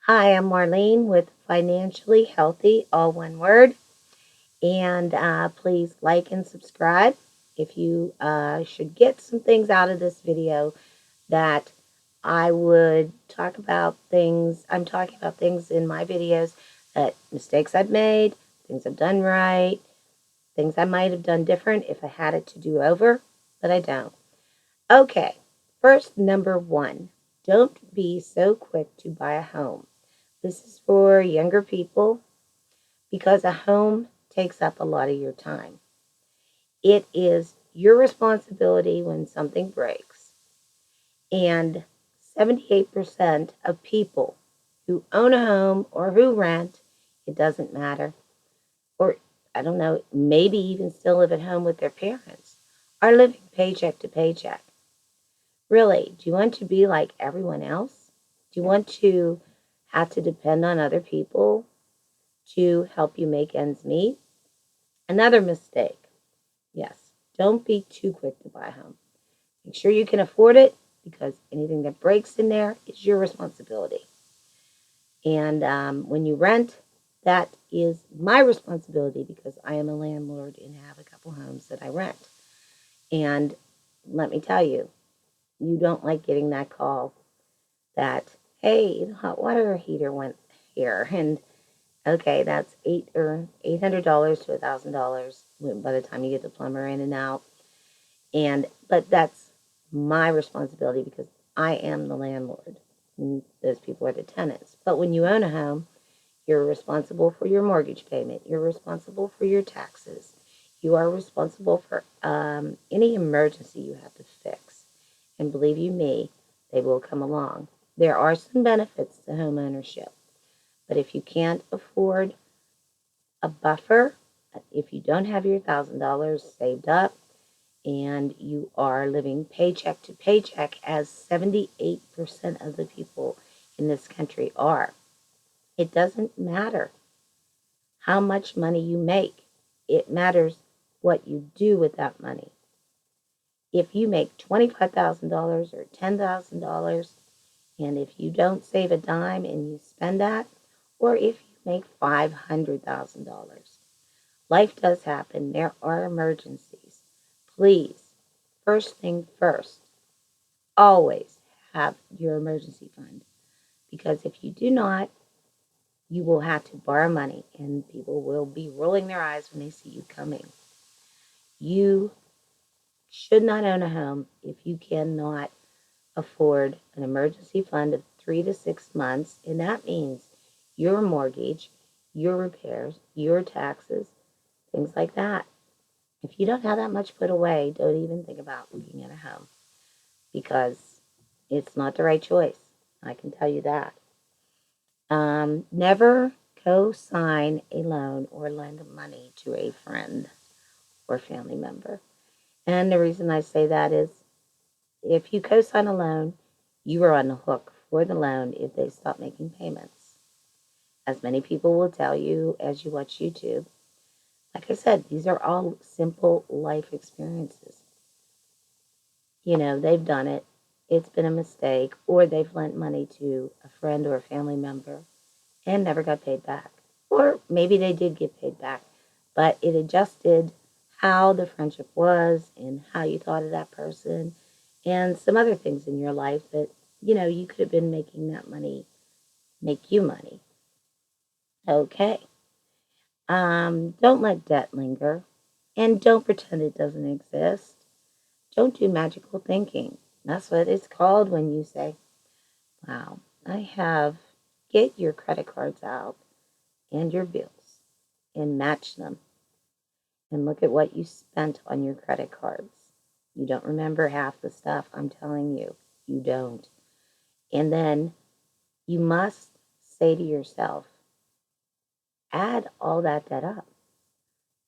Hi, I'm Marlene with Financially Healthy, all one word. And please like and subscribe if you should get some things out of this video that I would talk about things. I'm talking about things in my videos that mistakes I've made, things I've done right, things I might have done different if I had it to do over, but I don't. Okay, first, number one, don't be so quick to buy a home. This is for younger people because a home takes up a lot of your time. It is your responsibility when something breaks. And 78% of people who own a home or who rent, it doesn't matter, or I don't know, maybe even still live at home with their parents, are living paycheck to paycheck. Really, do you want to be like everyone else? Do you want to have to depend on other people to help you make ends meet? Another mistake. Yes, don't be too quick to buy a home. Make sure you can afford it because anything that breaks in there is your responsibility. And when you rent, that is my responsibility because I am a landlord and have a couple homes that I rent. And let me tell you, you don't like getting that call that, hey, the hot water heater went here. And okay, that's $800 to $1,000 by the time you get the plumber in and out. But that's my responsibility because I am the landlord. And those people are the tenants. But when you own a home, you're responsible for your mortgage payment. You're responsible for your taxes. You are responsible for any emergency you have to fix. And believe you me, they will come along. There are some benefits to home ownership. But if you can't afford a buffer, if you don't have your $1,000 saved up, and you are living paycheck to paycheck, as 78% of the people in this country are, it doesn't matter how much money you make. It matters what you do with that money. If you make $25,000 or $10,000, and if you don't save a dime and you spend that, or if you make $500,000, life does happen. There are emergencies. Please, first thing first, always have your emergency fund. Because if you do not, you will have to borrow money and people will be rolling their eyes when they see you coming. You should not own a home if you cannot afford an emergency fund of 3 to 6 months, and that means your mortgage, your repairs, your taxes, things like that. If you don't have that much put away, don't even think about looking at a home because it's not the right choice. I can tell you that. Never co-sign a loan or lend money to a friend or family member. And the reason I say that is if you co-sign a loan, you are on the hook for the loan if they stop making payments. As many people will tell you as you watch YouTube. Like I said, these are all simple life experiences. You know, they've done it. It's been a mistake, or they've lent money to a friend or a family member and never got paid back. Or maybe they did get paid back, but it adjusted how the friendship was and how you thought of that person and some other things in your life that, you could have been making that money make you money. Okay. Don't let debt linger and don't pretend it doesn't exist. Don't do magical thinking. That's what it's called when you say, wow, get your credit cards out and your bills and match them and look at what you spent on your credit cards. You don't remember half the stuff, I'm telling you. You don't. And then you must say to yourself, add all that debt up.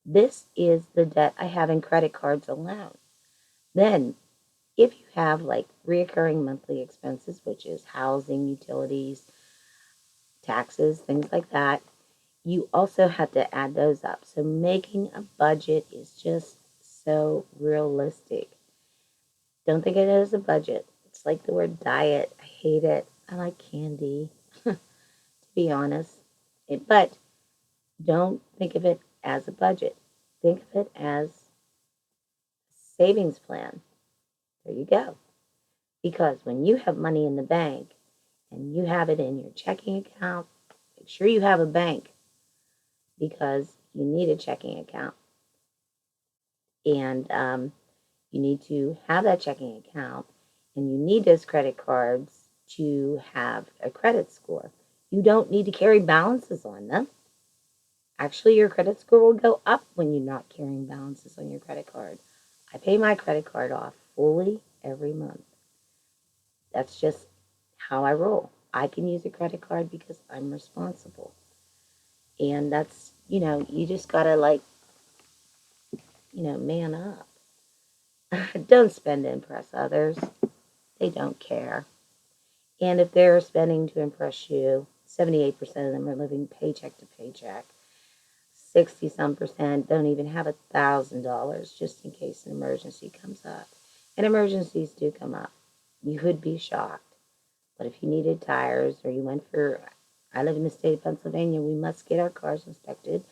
This is the debt I have in credit cards alone. Then, if you have like reoccurring monthly expenses, which is housing, utilities, taxes, things like that, you also have to add those up. So making a budget is just so realistic. Don't think of it as a budget. It's like the word diet. I hate it. I like candy. be honest. But don't think of it as a budget. Think of it as a savings plan. There you go. Because when you have money in the bank and you have it in your checking account, make sure you have a bank because you need a checking account. And you need to have that checking account and you need those credit cards to have a credit score. You don't need to carry balances on them. Actually, your credit score will go up when you're not carrying balances on your credit card. I pay my credit card off fully every month. That's just how I roll. I can use a credit card because I'm responsible. And that's, you just gotta man up. Don't spend to impress others. They don't care. And if they're spending to impress you, 78% of them are living paycheck to paycheck. 60 some percent don't even have $1,000 just in case an emergency comes up. And emergencies do come up. You would be shocked. But if you needed tires or you went for, I live in the state of Pennsylvania, we must get our cars inspected.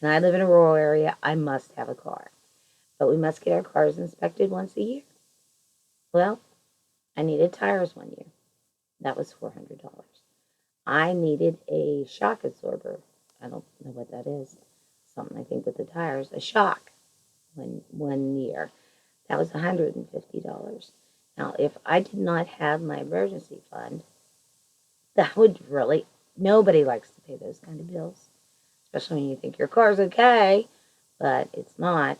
And I live in a rural area, I must have a car. But we must get our cars inspected once a year. Well, I needed tires one year. That was $400. I needed a shock absorber. I don't know what that is. Something I think with the tires. A shock one year. That was $150. Now, if I did not have my emergency fund, that would really, nobody likes to pay those kind of bills, especially when you think your car's okay, but it's not.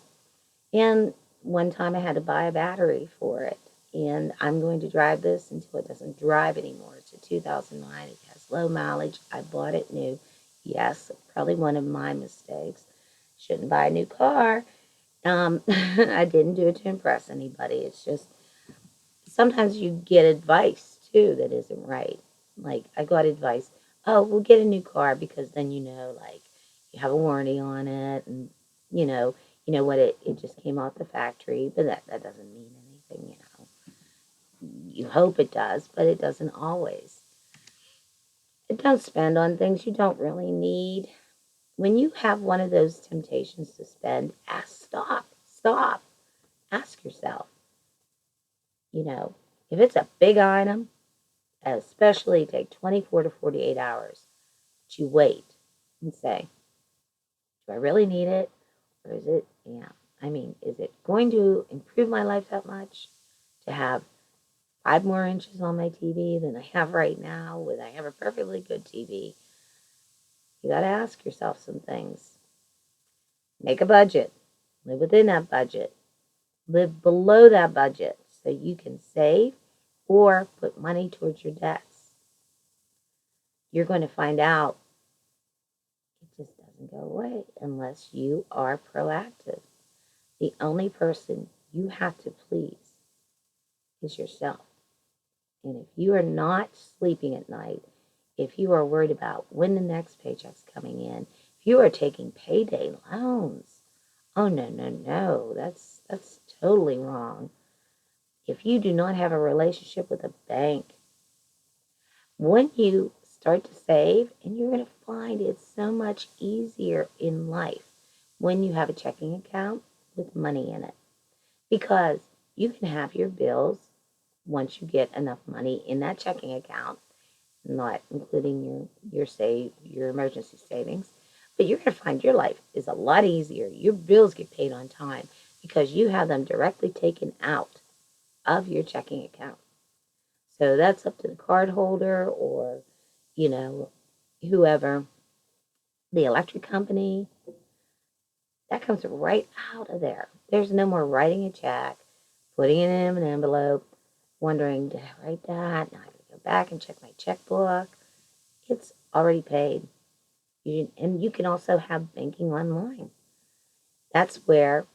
And one time I had to buy a battery for it, and I'm going to drive this until it doesn't drive anymore. It's a 2009. It has low mileage. I bought it new. Yes, probably one of my mistakes. Shouldn't buy a new car. I didn't do it to impress anybody. It's just sometimes you get advice too that isn't right. Like I got advice, oh, we'll get a new car because then like you have a warranty on it and you know what it just came off the factory, but that doesn't mean anything. You hope it does, but it doesn't always. Don't spend on things you don't really need. When you have one of those temptations to spend, stop. Ask yourself, if it's a big item, especially take 24 to 48 hours to wait and say, do I really need it? Or is it, is it going to improve my life that much to have 5 more inches on my TV than I have right now when I have a perfectly good TV? You got to ask yourself some things. Make a budget. Live within that budget. Live below that budget so you can save or put money towards your debts. You're going to find out it just doesn't go away unless you are proactive. The only person you have to please is yourself. And if you are not sleeping at night, if you are worried about when the next paycheck's coming in, if you are taking payday loans, oh no, that's totally wrong. If you do not have a relationship with a bank, when you start to save, and you're going to find it's so much easier in life when you have a checking account with money in it. Because you can have your bills once you get enough money in that checking account, not including your emergency savings. But you're going to find your life is a lot easier. Your bills get paid on time because you have them directly taken out of your checking account. So that's up to the card holder or, you know, whoever, the electric company. That comes right out of there. There's no more writing a check, putting it in an envelope, wondering, did I write that? Now I gotta go back and check my checkbook. It's already paid. And you can also have banking online. That's where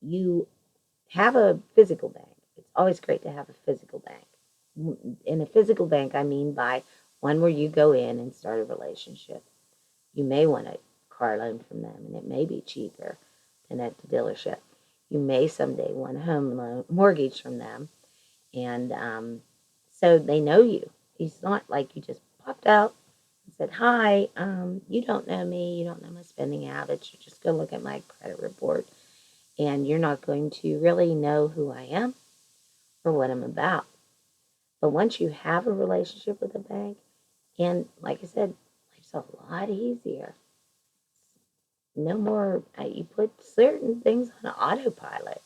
you have a physical bank. It's always great to have a physical bank. In a physical bank, I mean by one where you go in and start a relationship. You may want a car loan from them, and it may be cheaper than at the dealership. You may someday want a home loan mortgage from them, and so they know you. It's not like you just popped out, said, hi, you don't know me, you don't know my spending habits, you're just going to look at my credit report, and you're not going to really know who I am or what I'm about. But once you have a relationship with a bank, and like I said, life's a lot easier. No more, you put certain things on autopilot,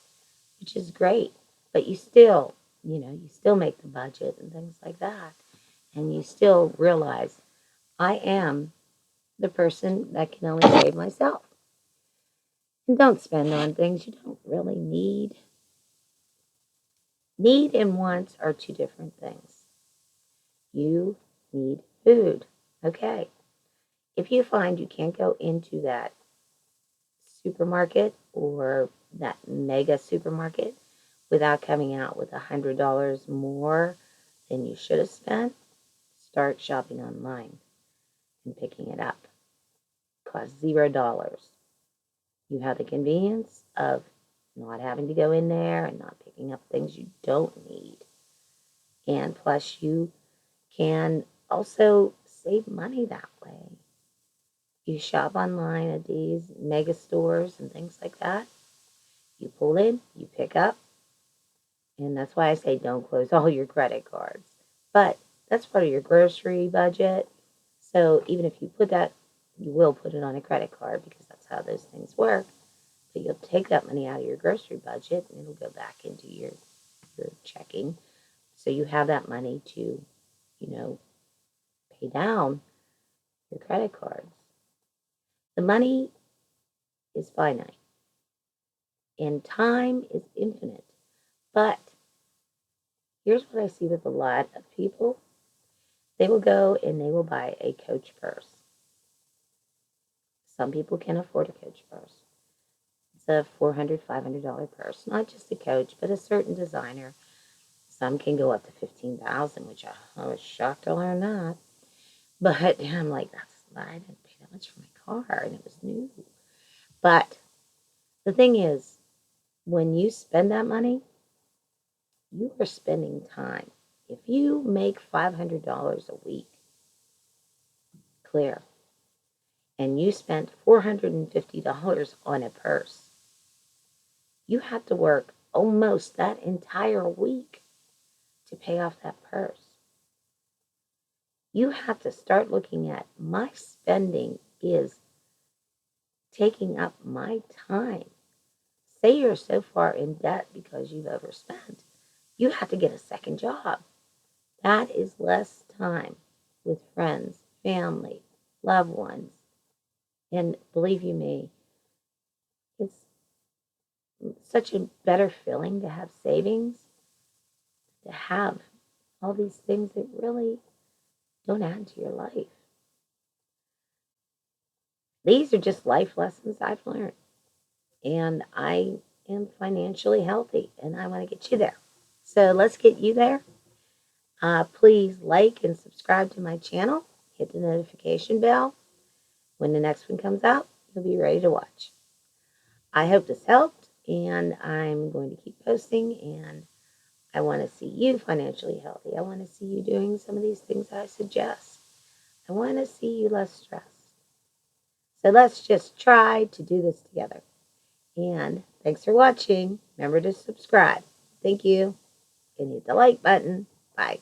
which is great, but you still, you still make the budget and things like that. And you still realize I am the person that can only save myself. And don't spend on things you don't really need. Need and wants are two different things. You need food. Okay. If you find you can't go into that supermarket or that mega supermarket without coming out with $100 more than you should have spent, start shopping online and picking it up. Costs $0. You have the convenience of not having to go in there and not picking up things you don't need. And plus, you can also save money that way. You shop online at these mega stores and things like that. You pull in, you pick up, and that's why I say don't close all your credit cards. But that's part of your grocery budget. So even if you put that, you will put it on a credit card because that's how those things work. But you'll take that money out of your grocery budget and it'll go back into your checking. So you have that money to, pay down your credit cards. The money is finite and time is infinite. But here's what I see with a lot of people. They will go and they will buy a Coach purse. Some people can afford a Coach purse. It's a $400, $500 purse. Not just a Coach, but a certain designer. Some can go up to $15,000, which I was shocked to learn that. But I'm like, I didn't pay that much for my car, and it was new. But the thing is, when you spend that money, you are spending time. If you make $500 a week, clear, and you spent $450 on a purse, you have to work almost that entire week to pay off that purse. You have to start looking at my spending is taking up my time. Say you're so far in debt because you've overspent, you have to get a second job. That is less time with friends, family, loved ones. And believe you me, it's such a better feeling to have savings, to have all these things that really don't add to your life. These are just life lessons I've learned. And I am financially healthy and I want to get you there. So let's get you there. Please like and subscribe to my channel. Hit the notification bell. When the next one comes out, you'll be ready to watch. I hope this helped, and I'm going to keep posting, and I want to see you financially healthy. I want to see you doing some of these things I suggest. I want to see you less stressed. So let's just try to do this together. And thanks for watching. Remember to subscribe. Thank you. And hit the like button. Bye.